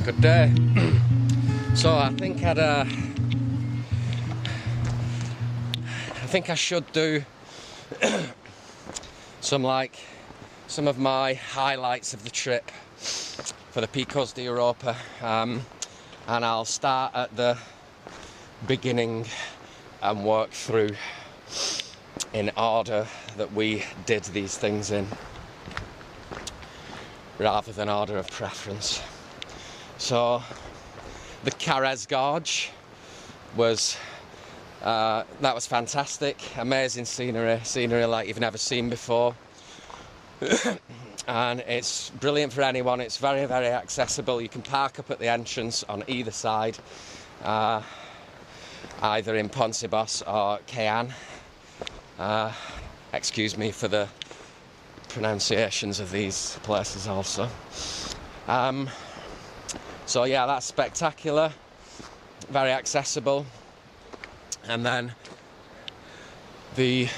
Good day. So I think I should do some of my highlights of the trip for the Picos de Europa, and I'll start at the beginning and work through in order that we did these things in, rather than order of preference. So the Carrez Gorge was that was fantastic, amazing scenery like you've never seen before. And it's brilliant for anyone. It's very, very accessible. You can park up at the entrance on either side, either in Poncebos or Cayenne. Excuse me for the pronunciations of these places also. So yeah, that's spectacular, very accessible. And then the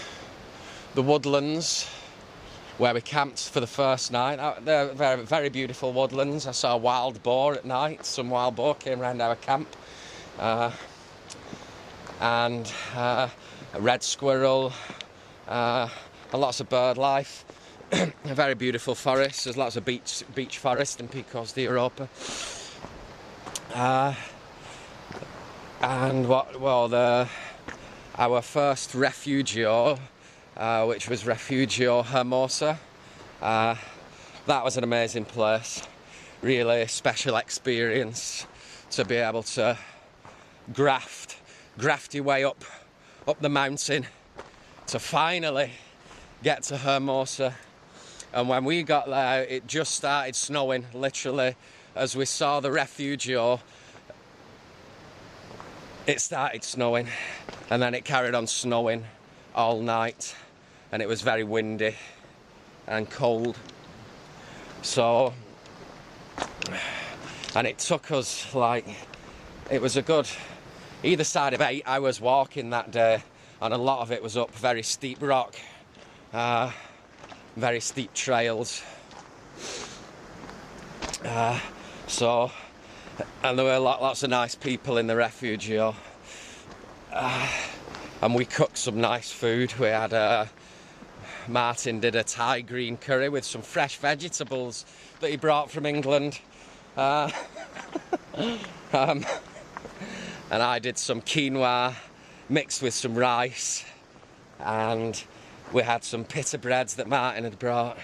woodlands where we camped for the first night, they're very, very beautiful woodlands. I saw a wild boar at night. Some wild boar came around our camp, and a red squirrel, and lots of bird life. A very beautiful forest. There's lots of beach forest in Picos de Europa. And our first refugio, which was Refugio Hermosa. That was an amazing place. Really special experience to be able to graft your way up the mountain to finally get to Hermosa. And when we got there, it just started snowing, literally. As we saw the Refugio, it started snowing, and then it carried on snowing all night, and it was very windy and cold. So, and it took us it was a good either side of 8 hours walking that day, and a lot of it was up very steep rock, very steep trails. And there were lots of nice people in the Refugio, and we cooked some nice food. We had Martin did a Thai green curry with some fresh vegetables that he brought from England, and I did some quinoa mixed with some rice, and we had some pita breads that Martin had brought.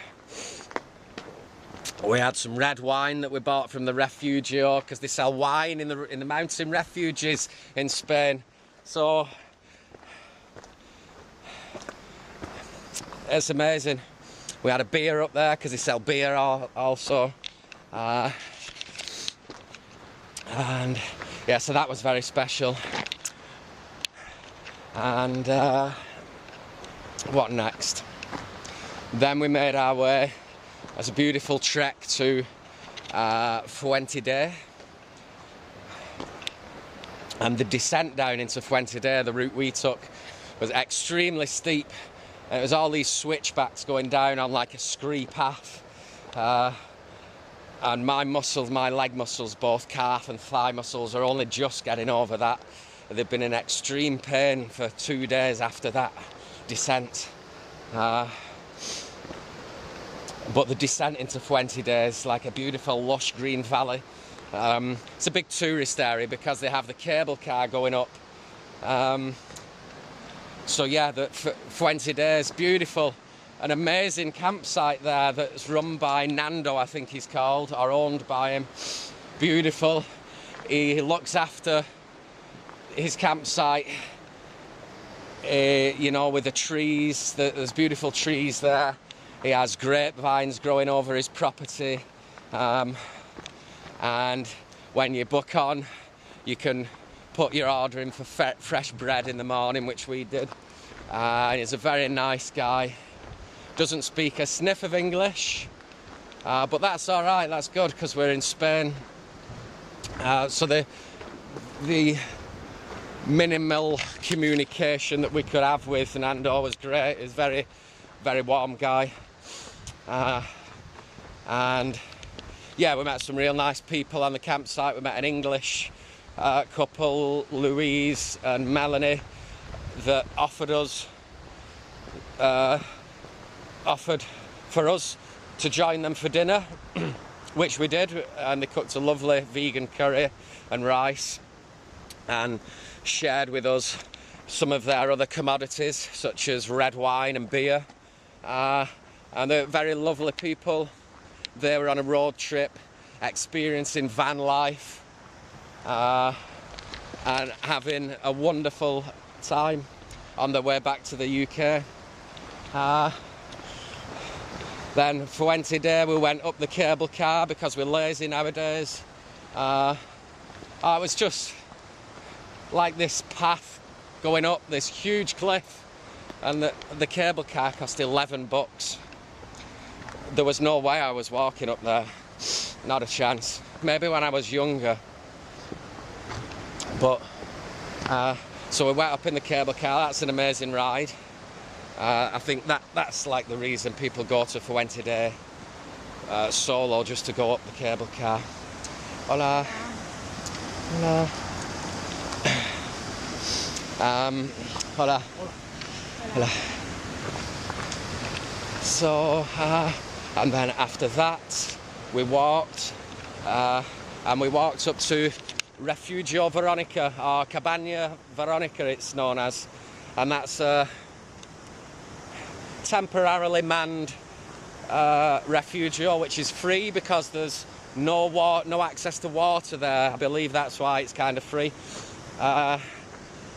We had some red wine that we bought from the Refugio, because they sell wine in the mountain refuges in Spain. So it's amazing. We had a beer up there because they sell beer also. And yeah, so that was very special. And what next? Then we made our way. It's a beautiful trek to Fuente. And the descent down into Fuente, the route we took, was extremely steep. It was all these switchbacks going down on like a scree path. And my leg muscles, both calf and thigh muscles, are only just getting over that. They've been in extreme pain for 2 days after that descent. But the descent into Fuente is like a beautiful lush green valley. It's a big tourist area because they have the cable car going up. So yeah, the Fuente is beautiful. An amazing campsite there that's run by Nando, I think he's called, or owned by him. Beautiful. He looks after his campsite, with the trees. There's beautiful trees there. He has grapevines growing over his property, and when you book on, you can put your order in for fresh bread in the morning, which we did. He's a very nice guy. Doesn't speak a sniff of English, but that's all right. That's good because we're in Spain. So the minimal communication that we could have with Nando was great. He's very, very warm guy. And yeah, we met some real nice people on the campsite. We met an English couple, Louise and Melanie, that offered for us to join them for dinner, which we did, and they cooked a lovely vegan curry and rice and shared with us some of their other commodities such as red wine and beer, and they're very lovely people. They were on a road trip experiencing van life and having a wonderful time on their way back to the UK. Then for Wednesday day we went up the cable car because we're lazy nowadays. It was just like this path going up this huge cliff, and the cable car cost $11. There was no way I was walking up there, not a chance. Maybe when I was younger, but so we went up in the cable car. That's an amazing ride. I think that's like the reason people go to Fuente Day solo, just to go up the cable car. Hola. Hola. Hola. Hola. So, and then after that, we walked, and we walked up to Refugee Veronica, or Cabana Veronica it's known as, and that's a temporarily manned refugee, which is free because there's no access to water there. I believe that's why it's kind of free.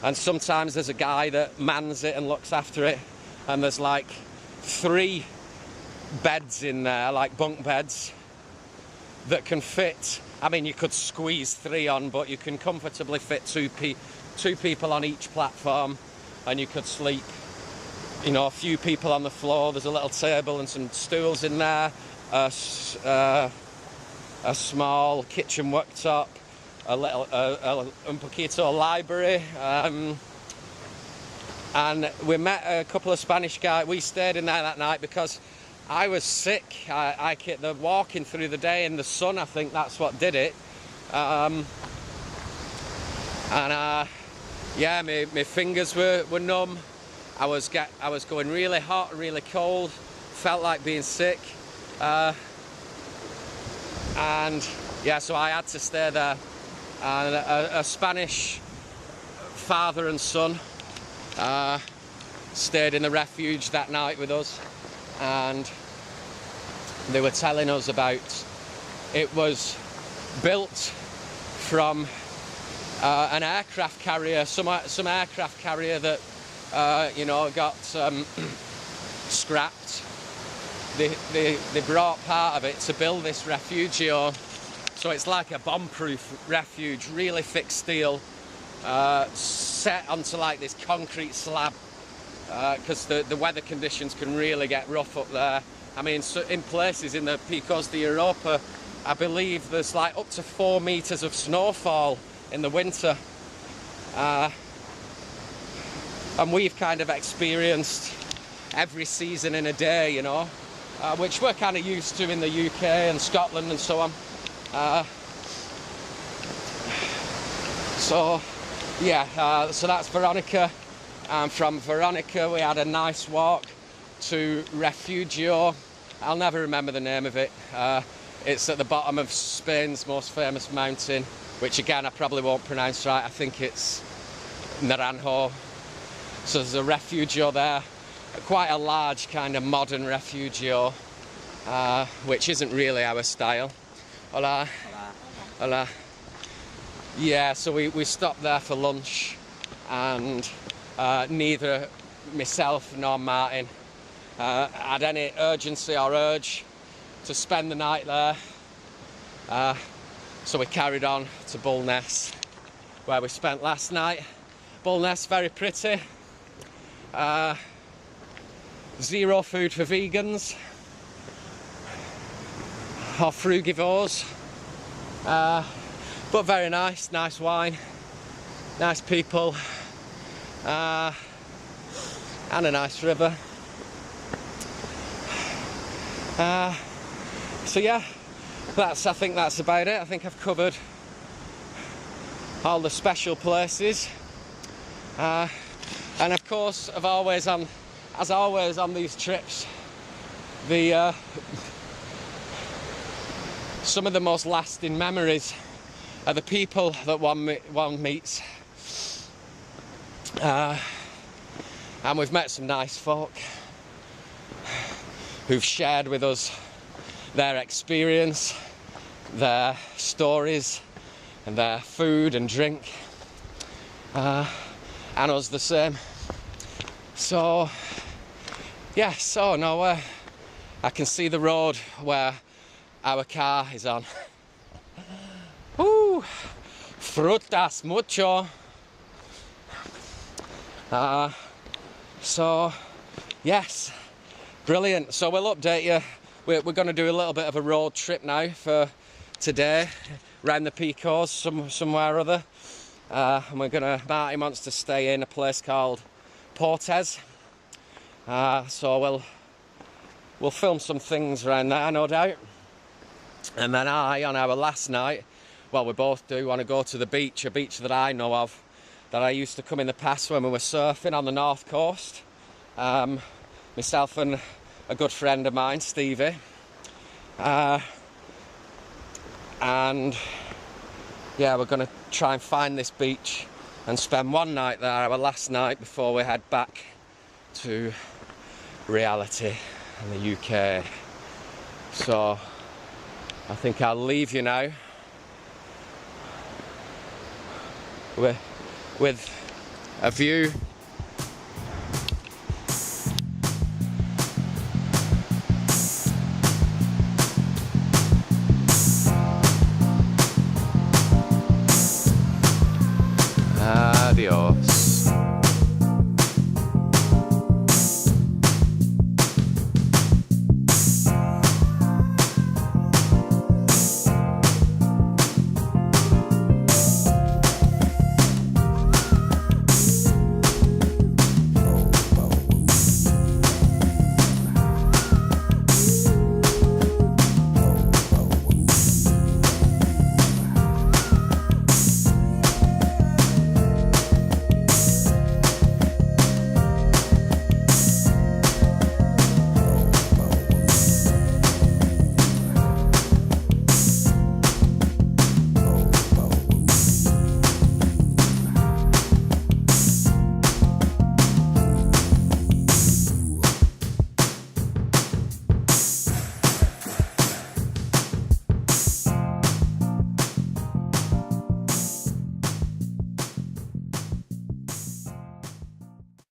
And sometimes there's a guy that mans it and looks after it, and there's like 3 beds in there, like bunk beds, that can fit. I mean, you could squeeze 3 on, but you can comfortably fit 2 people on each platform, and you could sleep, you know, a few people on the floor. There's a little table and some stools in there, a small kitchen worktop, a little un poquito library, and we met a couple of Spanish guys. We stayed in there that night because I was sick. The walking through the day in the sun, I think that's what did it. Yeah, my fingers were numb. I was going really hot, really cold. Felt like being sick. And yeah, so I had to stay there. And a Spanish father and son stayed in the refuge that night with us, and they were telling us about, it was built from an aircraft carrier, some aircraft carrier that you know, got scrapped. They brought part of it to build this refugio. So it's like a bomb-proof refuge, really thick steel, set onto like this concrete slab, because the weather conditions can really get rough up there. I mean, so in places in the Picos de Europa, I believe there's like up to 4 meters of snowfall in the winter. And we've kind of experienced every season in a day, you know, which we're kind of used to in the UK and Scotland and so on. So yeah, so that's Veronica, and from Veronica we had a nice walk to Refugio. I'll never remember the name of it. It's at the bottom of Spain's most famous mountain, which again I probably won't pronounce right. I think it's Naranjo. So there's a refugio there, quite a large kind of modern refugio, which isn't really our style. Hola. Hola. Hola. Yeah, so we stopped there for lunch, and neither myself nor Martin had any urgency or urge to spend the night there. So we carried on to Bulnes, where we spent last night. Bulnes, very pretty. Zero food for vegans or frugivores, but very nice wine, nice people, and a nice river. So yeah, I think that's about it. I think I've covered all the special places. And of course, as always on these trips, some of the most lasting memories are the people that one meets. And we've met some nice folk who've shared with us their experience, their stories, and their food and drink, and us the same. So, yeah, so now I can see the road where our car is on. Ooh, frutas mucho. So, yes, brilliant. So we'll update you. We're going to do a little bit of a road trip now for today, around the Picos, somewhere or other. And Martin wants to stay in a place called Portes. So we'll film some things around there, no doubt. And then on our last night, well, we both do want to go to the beach, a beach that I know of, that I used to come in the past when we were surfing on the north coast. Myself and a good friend of mine, Stevie. And yeah, we're going to try and find this beach and spend one night there, our last night, before we head back to reality in the UK. So I think I'll leave you now with a view